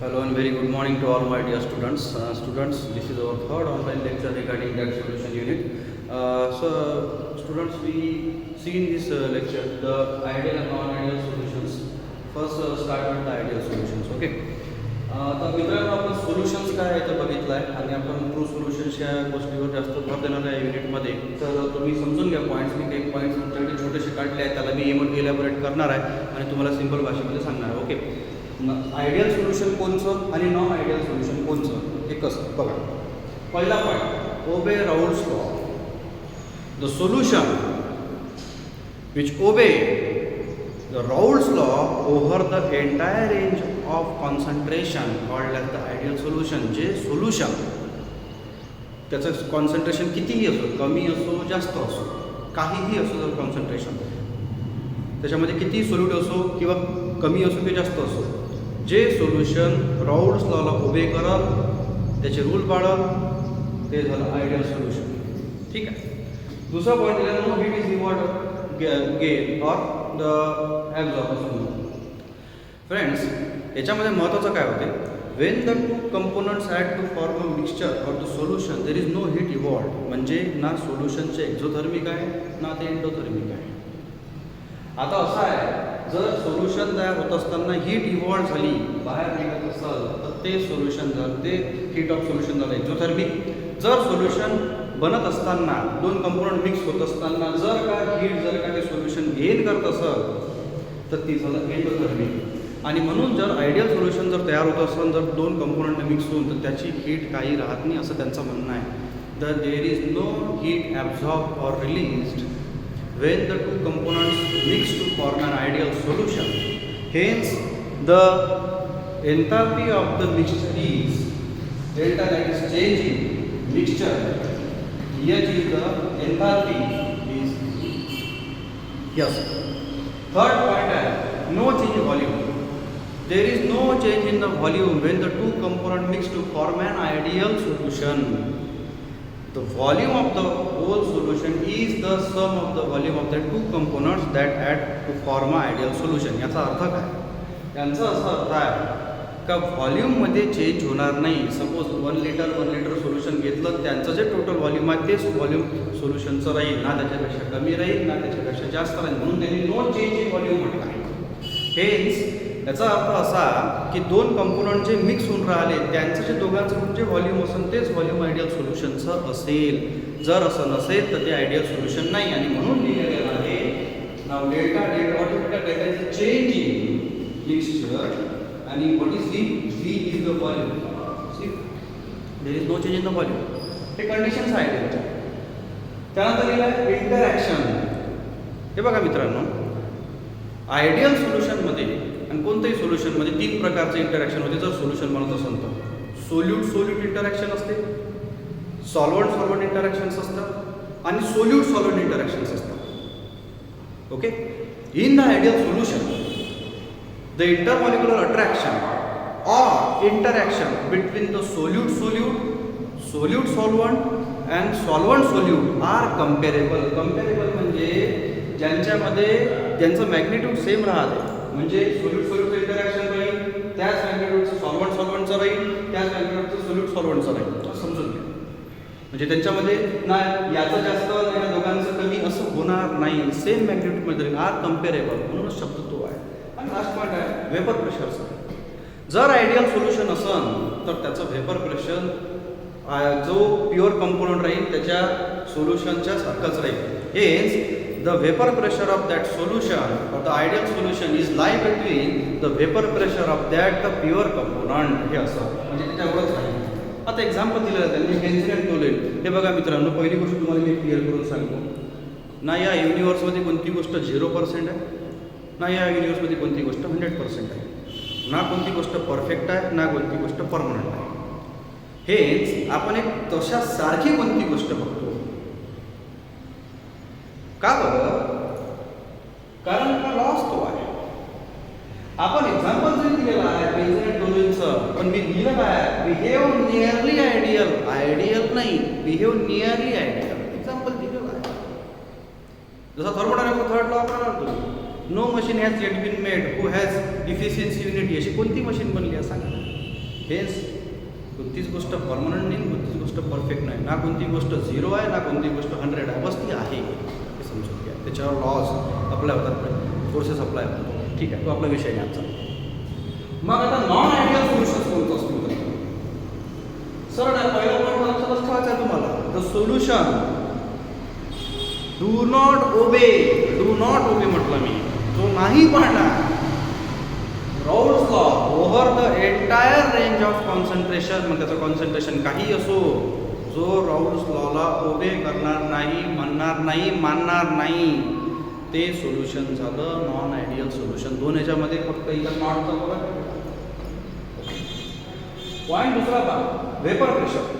Hello and very good morning to all my dear students. This is our third online lecture regarding that solution unit. Students, we see in this lecture the ideal and non-ideal solutions. First, start with the ideal solutions. Okay. तर मित्रांनो आपण solutions काय आहे ते बघितलं आहे आणि आपण ट्रू सोल्युशन्स या गोष्टीवर जास्त भर देणार आहे युनिटमध्ये. तर तुम्ही समजून घ्या पॉईंट्स. मी काही पॉईंट्स तुमच्याकडे छोटेसे काढले आहेत, त्याला मी इलॅबोरेट करणार आहे आणि तुम्हाला सिंपल भाषेमध्ये सांगणार आहे. ओके. आयडियल सोल्युशन कोणचं आणि नॉन आयडियल सोल्युशन कोणचं हे कसं बघा. पहिला point, obey Raoult's law. The solution which obey the Raoult's law over the entire range of concentration called as the ideal solution. जे सोल्युशन त्याचं कॉन्सन्ट्रेशन कितीही असो, कमी असो जास्त असो, काहीही असो, जर कॉन्सन्ट्रेशन त्याच्यामध्ये किती सोल्यूट असो किंवा कमी असो की जास्त असो, जे सोल्युशन राऊल्स लॉला ओबे करल, त्याचे रूल पाळल, ते झालं आयडियल सोल्युशन. ठीक आहे. दुसरा पॉईंट दिला, no heat is reward gain or the absorption. Friends, याच्यामध्ये महत्त्वाचं काय होते, when the two components add to form a mixture or the solution there is no heat evolved. म्हणजे ना सोल्युशनचे एक्झोथर्मिक आहे ना ते एंडोथर्मिक आहे. आता असं आहे, जर सोल्युशन तयार होत असताना हीट इव्हॉल्व झाली, बाहेर निघत असेल, तर ते सोल्युशन झालं, ते हीट ऑफ सोल्युशन झालं एक्झोथर्मिक. जर सोल्युशन बनत असताना दोन कंपोनंट मिक्स होत असताना जर का हीट जर का ते सोल्युशन गेन करत असेल तर ती झालं एंडोथर्मिक. आणि म्हणून जर आयडियल सोल्युशन जर तयार होत असेल, जर दोन कंपोनंट मिक्स होऊन, तर त्याची हीट काही राहत नाही असं त्यांचं म्हणणं आहे. The there is no heat absorb or released when the two components mix to form an ideal solution. Hence, the enthalpy of the mixture is delta, that is change in mixture. Here is the enthalpy is yes. Third point is no change in volume. There is no change in the volume when the two components mix to form an ideal solution. The volume of the whole solution is the sum of the volume of the two components that add to form an ideal solution. याचा अर्थ काय? यांचा असा अर्थ आहे का व्हॉल्यूममध्ये change होणार नाही. सपोज 1 लिटर सोल्युशन घेतलं, त्यांचं जे टोटल व्हॉल्यूम आहे तेच व्हॉल्यूम सोल्युशनचं राहील, ना त्याच्यापेक्षा कमी राहील ना त्याच्यापेक्षा जास्त राहील. म्हणून त्यांनी नो चेंज इन व्हॉल्यूम म्हटलं आहे. हेच याचा अर्थ असा की दोन कंपोनंट जे मिक्स होऊन राहिले, त्यांचं जे दोघांचं जे व्हॉल्यूम असेल तेच व्हॉल्यूम आयडियल सोल्युशनचं असेल. जर असं नसेल तर ते आयडियल सोल्युशन नाही. आणि म्हणून लिहिलेलं आहे नाव delta delta is change in mixture आणि what is V is the volume. See, there is no change in the volume. हे कंडिशन्स आहेत. त्यानंतर लिहिलं आहे इंटरॅक्शन. हे बघा मित्रांनो, आयडियल सोल्युशनमध्ये आणि कोणत्याही सोल्युशनमध्ये 3 प्रकारचे इंटरॅक्शन होते. जर सोल्युशन बनत असेल तर सोल्यूट इंटरॅक्शन असते, सॉल्वंट इंटरॅक्शन्स असतात आणि सोल्यूट इंटरॅक्शन्स असतात. Okay. In the ideal solution the intermolecular attraction or interaction between the solute solvent and solvent solute are comparable. Comparable म्हणजे ज्यांचं मॅग्निट्यूड सेम राहते. म्हणजे सोल्यूट इंटरॅक्शन राहील, त्याच मॅग्निट्यूडचं सॉल्वंटचं राहील, त्याच मॅग्निट्यूडचं सॉल्वंटचं राहील. समजून घ्या. म्हणजे त्यांच्यामध्ये ना याचं जास्त ना या दोघांचं कमी असं होणार नाही. सेम मॅग्निट्यूडमध्ये राहील, आर कम्पेरेबल. म्हणूनच शब्द तो आहे. आणि लास्ट पॉईंट आहे व्हेपर प्रेशरचा. जर आयडियल सोल्युशन असेल तर त्याचं व्हेपर प्रेशर जो प्युअर कंपोनंट राहील त्याच्या सोल्युशनच्या सारखंच राहील. हेच the vapor pressure of that solution or the ideal solution is lie between the vapor pressure of that the pure component. हे असं म्हणजे त्याच्यावरच राहील. आता एक्झाम्पल दिलेलं आहे त्यांनी, बेन्झीन आणि टोलेन. हे बघा मित्रांनो, पहिली गोष्ट तुम्हाला मी क्लिअर करून सांगतो, ना या युनिवर्समध्ये कोणती गोष्ट 0% आहे, ना या युनिवर्समध्ये कोणती गोष्ट 100% आहे, ना कोणती गोष्ट परफेक्ट आहे, ना कोणती गोष्ट परमनंट आहे. हेच आपण एक तशा सारखी कोणती गोष्ट बघतो. का बरं? कारण का लॉस तो आहे. आपण एक्झाम्पल जरी दिलेलं आहे बेन्झीन आणि टोल्यूनचं, पण मी लिहिलं काय, बिहेव नियरली आयडियल. आयडियल नाही, बिहेव नियरली आयडियल. एक्झाम्पल दिलेलं आहे. जसा थर्मोडायनामिक्सचा थर्ड लॉ वापरणार तुम्ही, no machine has yet been made who has efficiency unity. अशी कोणती मशीन बनली आहे सांगा. हेच कोणतीच गोष्ट परमनंट नाही, कोणतीच गोष्ट परफेक्ट नाही, ना कोणती गोष्ट 0 आहे, ना कोणती गोष्ट 100 आहे, बस ती आहे हे समजून घ्या. त्याच्यावर लॉज अप्लाय होतात, फोर्सेस अप्लाय होतात. ठीक आहे, तो आपला विषय नाही आजचा. मग आता नॉन आयडियल सोल्युशन्स कोणतं असतो मित्रांनो? सरळ आहे, पहिला पॉईंट लक्षात ठेवायचा आहे तुम्हाला. The solution do not obey म्हटलं मी, जो नाही पाळणार Raoult's law over the entire range of concentration. मग त्याचं कॉन्सन्ट्रेशन काही असो, जो राऊल्स लॉला ओबे करणार नाही, म्हणणार नाही, मानणार नाही, ते सोल्युशन झालं नॉन आयडियल सोल्युशन. दोन ह्याच्यामध्ये फक्त इथं नॉटचा फरक. पॉईंट दुसरा पहा, वेपर प्रेशर.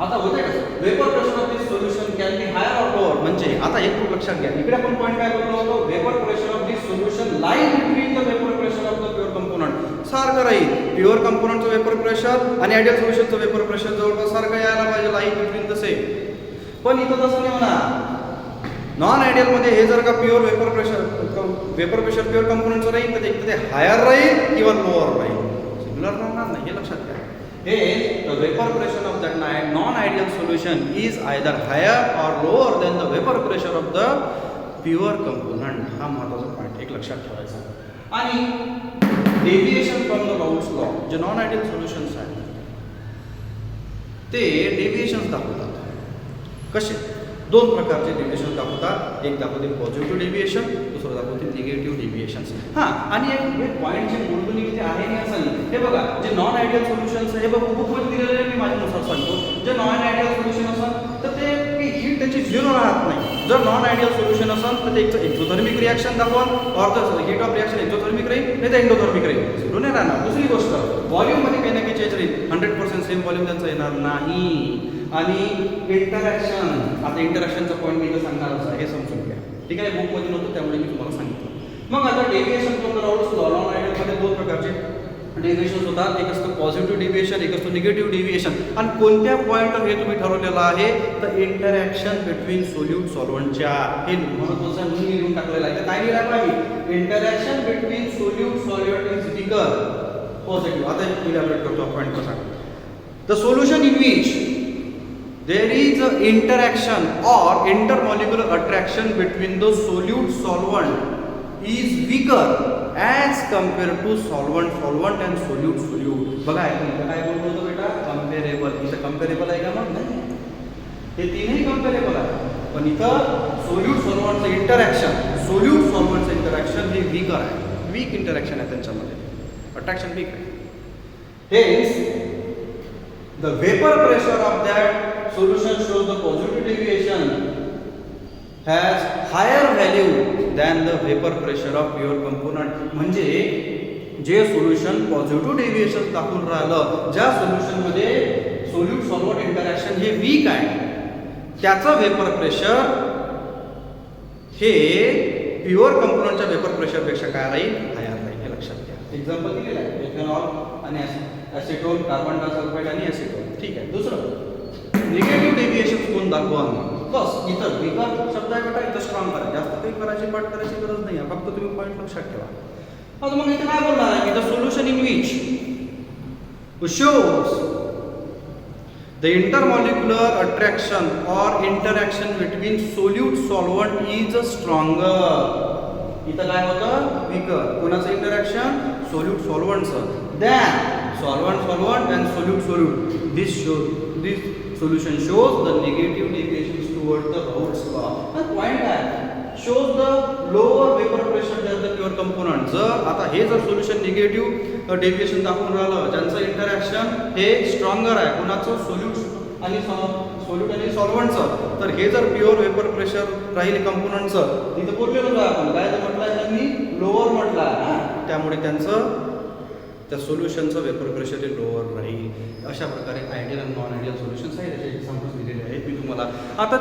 आता होते कसं, vapour pressure of this solution can be higher or lower. म्हणजे आता एक खूप लक्षात घ्या, इकडे आपण पॉईंट काय बोललो होतो, vapour pressure of this solution line between the vapour pressure of the pure component. सारखं राहील, प्युअर कंपोनंटचं वेपर प्रेशर आणि आयडियल सोल्युशनचं वेपर प्रेशर जवळपास सारखं यायला पाहिजे, लाईन बिटवीन द सेम. पण इथं तसं नाही होणार. नॉन आयडियलमध्ये हे जर का प्युअर वेपर प्रेशर प्युअर कंपोनंटचं राहील तर एक ते हायर राहील किंवा लोअर राहील, सिमिलर राहणार नाही, हे लक्षात घ्या. Hence, the vapor pressure of that non-ideal solution is either higher or lower than the vapor pressure of the pure component. हा महत्त्वाचा पॉईंट एक लक्षात ठेवायचा. आणि deviation from the Raoult's law, जे नॉन आयडियल सोल्युशन्स आहेत ते डेव्हिएशन्स दाखवतात. कसे? दोन प्रकारचे डेव्हिएशन दाखवतात. एक दाखवते पॉझिटिव्ह डेव्हिएशन, दुसरं दाखवते निगेटिव्ह डेव्हिएशन्स. हां, आणि एक पॉईंट जे बोलतो की ते आहे नाही असं नाही. हे बघा, जे नॉन आयडियल सोल्युशन्स हे बघा बुकमध्ये दिलेलं आहे, मी माझ्यानुसार सांगतो. जे नॉन आयडियल सोल्युशन असेल तर ते हीट त्याची 0 राहत नाही. जर नॉन आयडियल सोल्युशन असेल तर ते एक्झोथर्मिक रिॲक्शन दाखवून, or the heat of reaction exothermic राहील, नाही तर एंडोथर्मिक राहील. 0 नाही राहणार. दुसरी गोष्ट, व्हॉल्यूममध्ये काही ना काही चेंज राहील. 100% सेम व्हॉल्यूम त्यांचा येणार नाही. आणि इंटरॅक्शन, आता इंटरॅक्शनचा पॉईंट मी इथं सांगणारच आहे, हे समजून घ्या. ठीक आहे, बुकमध्ये नव्हतं त्यामुळे मी तुम्हाला सांगितलं. मग आता deviation from the Raoult's law, non आयडियलमध्ये दोन प्रकारचे डेव्हिएशन होतात. एक असतं पॉझिटिव्ह डेव्हिएशन, एक असतं निगेटिव्ह डेव्हिएशन. आणि कोणत्या पॉईंटवर हे तुम्ही ठरवलेलं आहे तर इंटरॅक्शन बिटवीन सोल्यूट सॉल्व्हंटच्या, हे महत्त्वाचं मी लिहून टाकलेलं आहे. काय लिहिलं पाहिजे? Interaction between solute solvent is bigger positive. आता इलॅबोरेट करतो पॉईंट कसा. The solution in which there is an interaction or intermolecular attraction between the solute solvent is weaker as compared to solvent and solute. बघा इथं काय बोलतो बेटा, comparable. इथं comparable आहे का? मग नाही, हे तीनही कंपेरेबल आहे. पण इथं सोल्यूट सॉल्वंटचं इंटरॅक्शन हे वीकर आहे, वीक इंटरॅक्शन आहे त्यांच्यामध्ये, अट्रॅक्शन वीक आहे. Hence, the vapor pressure of that solution shows the positive deviation has higher value than the vapor pressure of pure component. म्हणजे जे सोल्युशन पॉझिटिव्ह डेव्हिएशन दाखवून राहिलं, ज्या सोल्युशनमध्ये सोल्यूट सॉल्व्हंट इंटरॅक्शन हे weak आहे, त्याचं वेपर प्रेशर हे प्युअर कंपोनंटच्या वेपर प्रेशरपेक्षा काय राहील? हायर राहील. हे लक्षात घ्या. एक्झाम्पल दिलेलं आहे, इथेनॉल आणि ॲसिटोन, कार्बन डायसल्फाइड आणि ॲसिटोन. ठीक आहे. दुसरं निगेटिव्ह डेव्हिएशन कोण दाखवा. बस इथं विकार शब्द आहे बेटा, इथं स्ट्रॉंग करा, जास्त काही करायची पाठ करायची गरज नाही आहे, फक्त तुम्ही पॉईंट लक्षात ठेवा. आता मग इथे काय बोलणार आहे? The solution in which shows the intermolecular attraction or interaction between solute solvent is stronger. इथं काय होतं? विकर. कोणाचं इंटरॅक्शन? सोल्यूट सॉल्व्हंटचं. Than solvent and solute. This solution shows the negative deviations towards the Raoult's law. The point that shows the lower vapor pressure than the pure component. जर आता हे जर solution negative deviation दाखवून राहिलं, ज्यांचं interaction हे stronger आहे, कोणाचं? सोल्यूट आणि सॉल्व्हंटचं, तर हे जर प्युअर वेपर प्रेशर राहील कंपोनंटचं, तिथं बोललेलं आहे आपण काय म्हटलं आहे त्यांनी? लोअर म्हटलं आहे. त्यामुळे त्यांचं त्या सोल्युशनचं वेपर प्रेशर हे लोअर राहील. अशा प्रकारे आयडियल आणि नॉन आयडियल सोल्युशन्स आहेत, त्याचे एक्झाम्पल्स दिलेले आहेत. मी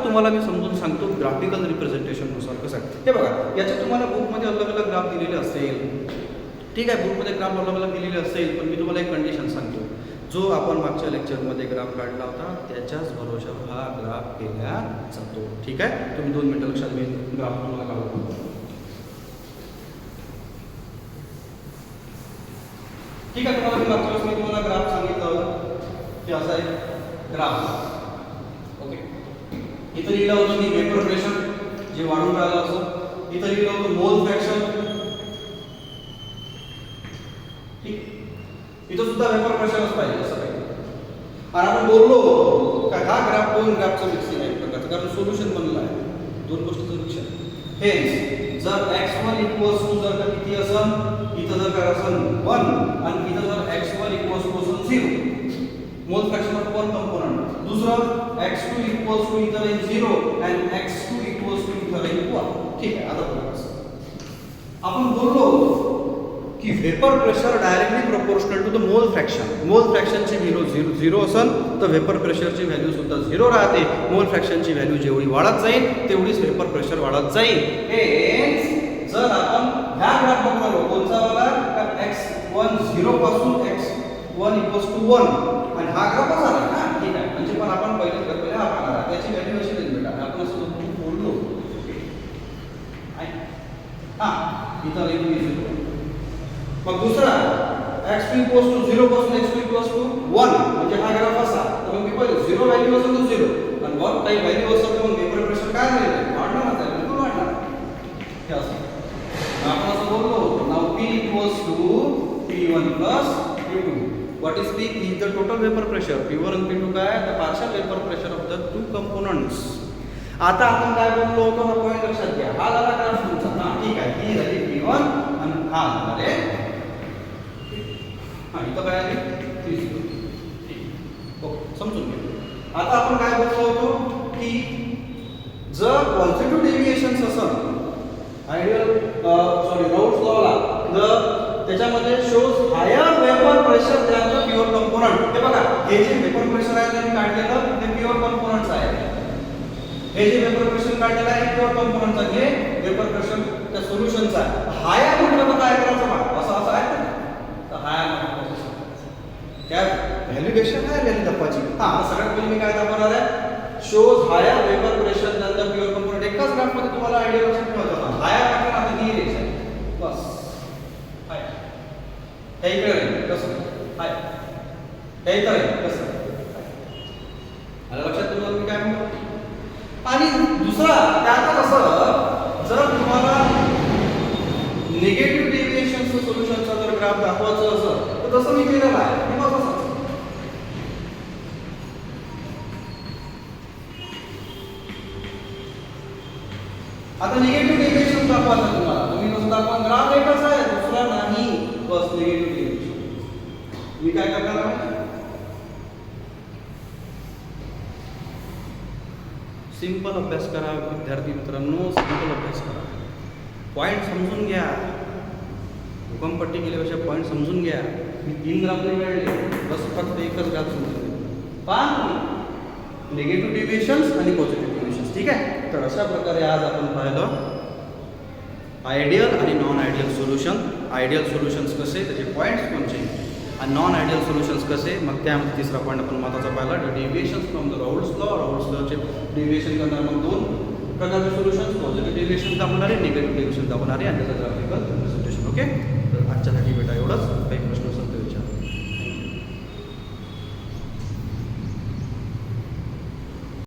तुम्हाला मी समजून सांगतो ग्राफिकल रिप्रेझेंटेशननुसार कसं आहे. हे बघा, याचे तुम्हाला बुकमध्ये अलग अलग ग्राफ दिलेले असेल. ठीक आहे, बुकमध्ये ग्राफ अलग अलग दिलेले असेल, पण मी तुम्हाला एक कंडिशन सांगतो. जो आपण मागच्या लेक्चरमध्ये ग्राफ काढला होता त्याच्याच भरोशावर हा ग्राफ केला जातो. ठीक आहे, तुम्ही 2 मिनिटं लक्षात मी ग्राफ तुम्हाला काढतो. ठीक आहे. तुम्हाला मी मागच्या वेळेस मी तुम्हाला ग्राफ सांगितलं होतं की असा आहे ग्राफ. ओके. इथं लिहिलं होतं मी वेपर प्रेशर जे वाढून राहिलं असं. इथं लिहिलं होतं मोल फ्रॅक्शन. ठीक. इथं सुद्धा वेपर प्रेशरच पाहिजे असं पाहिजे. आणि आपण बोललो का हा ग्राफ दोन ग्राफचं मिक्सिंग आहे प्रकारचं, कारण सोल्युशन बनलं आहे दोन गोष्टीचं मिक्सर. हे जर x1 इक्वल्स टू जर का किती असन, इथं जर का असन 1 आणि इथं जर x1 इक्वल्स टू असन 0, मोल फ्रॅक्शन ऑफ वन कंपोनंट. दुसरं x2 इक्वल्स टू इथं राहील 0 आणि x2 इक्वल्स टू इथं राहील 1. ठीक आहे. आता बघा आपण बोललो की vapour pressure directly proportional to the mole fraction. Mole फ्रॅक्शनची व्हॅल्यू 0 असेल तर वेपर प्रेशरची व्हॅल्यू सुद्धा 0 राहते. मोल फ्रॅक्शनची व्हॅल्यू जेवढी वाढत जाईल तेवढीच वेपर प्रेशर वाढत जाईल. हेच जर आपण ह्या ग्राफ बघलो कोणचा वाला x1 0 पासून x1 = 1 आणि हा ग्राफ असा आहे ना. ठीक आहे. म्हणजे पण आपण पहिले करतोय हा पाहणार त्याची व्हॅल्यू अशी देईल बेटा. आपण असं बोललो हा इथं व्हॅल्यू. मग दुसरा x2 = 0 पासून x2 = 1 म्हणजे हा ग्राफ असा. तर मग मी पहिले 0 व्हॅल्यू असेल तर 0 आणि 1 काही व्हॅल्यू असेल तर मग वेपर प्रेशर काय होईल? वाढणारच आहे. बिलकुल वाढणार. हे असं आपण असं बोललो now P = P1 + P2. What is P? Is the total vapour pressure. P1 आणि P2 काय? The partial vapour pressure of the two components. आता आपण काय बोललो होतो हा पॉइंट लक्षात घ्या. हा झाला ग्राफ तुमचा. हां ठीक आहे. ही झाली P1 आणि हा झाले हां इथं काय आली 30. ठीक. ओके. समजून घ्या. आता आपण काय बोललो होतो की जर पॉझिटिव्ह डेव्हिएशन्स असेल आयडियल राऊल्स लॉला तर त्याच्यामध्ये shows higher vapour pressure than the pure component. हे बघा हे जे वेपर प्रेशर आहे ते काढलेलं ते प्युअर कंपोनंट्स आहे. हे जे वेपर प्रेशर काढलेलं आहे प्युअर कंपोनंटचं हे वेपर प्रेशर त्या सोल्युशनचा आहे. हायर म्हटलं तर काय करायचं बघा असं असं आहे तर हायर त्या व्हॅल्युएशन काय व्हॅल्यू दाखवायची. हां सगळ्यात पहिले मी काय दाखवणार आहे shows higher vapour pressure than the pure component. एकाच ग्राफमध्ये तुम्हाला आयडिया लक्षात ठेवायचा होता. हायर म्हणजे आता ही रेष आहे बस. हाय हे इकडे आहे कसं हाय हे इथं आहे कसं आलं लक्षात तुम्हाला मी काय म्हणतो. आणि दुसरा त्यातच असं जर तुम्हाला निगेटिव्ह डेव्हिएशनचं सोल्युशनचा जर ग्राफ दाखवायचं असेल तर तसं मी केलेलं आहे. हे बघा असं आता निगेटिव्ह डेव्हिएशन दाखवायचं तुम्हाला. तुम्ही कसं दाखवा ग्राफ एकच आहे दुसरा नाही बस निगेटिव्ह डेव्हिएशन. मी काय करणार आहे सिंपल अभ्यास करा विद्यार्थी मित्रांनो. सिंपल अभ्यास करा. पॉईंट समजून घ्या. भूकंपट्टी केल्यापेक्षा पॉईंट समजून घ्या. मी 3 ग्राफ नाही काढले बस फक्त एकच ग्राफ समजून घ्या. पहा निगेटिव्ह डेव्हिएशन्स आणि पॉझिटिव्ह डेव्हिएशन्स. ठीक आहे. तर अशा प्रकारे आज आपण पाहिलं आयडियल आणि non ideal solution. Ideal solutions कसे त्याचे पॉईंट्स कोणते आणि नॉन आयडियल सोल्युशन्स कसे. मग त्यामध्ये तिसरा पॉईंट आपण महत्त्वाचा पाहिला deviations from the Raoult's law. Raoult's लॉचे डेव्हिएशन करणार मग 2 प्रकारचे सोल्युशन्स पॉझिटिव्ह डेव्हिएशन दाखवणारे निगेटिव्ह डेव्हिएशन दाखवणारे आणि त्याचं ग्राफिकल रिप्रेझेंटेशन. ओके. तर आजच्यासाठी बेटा एवढंच.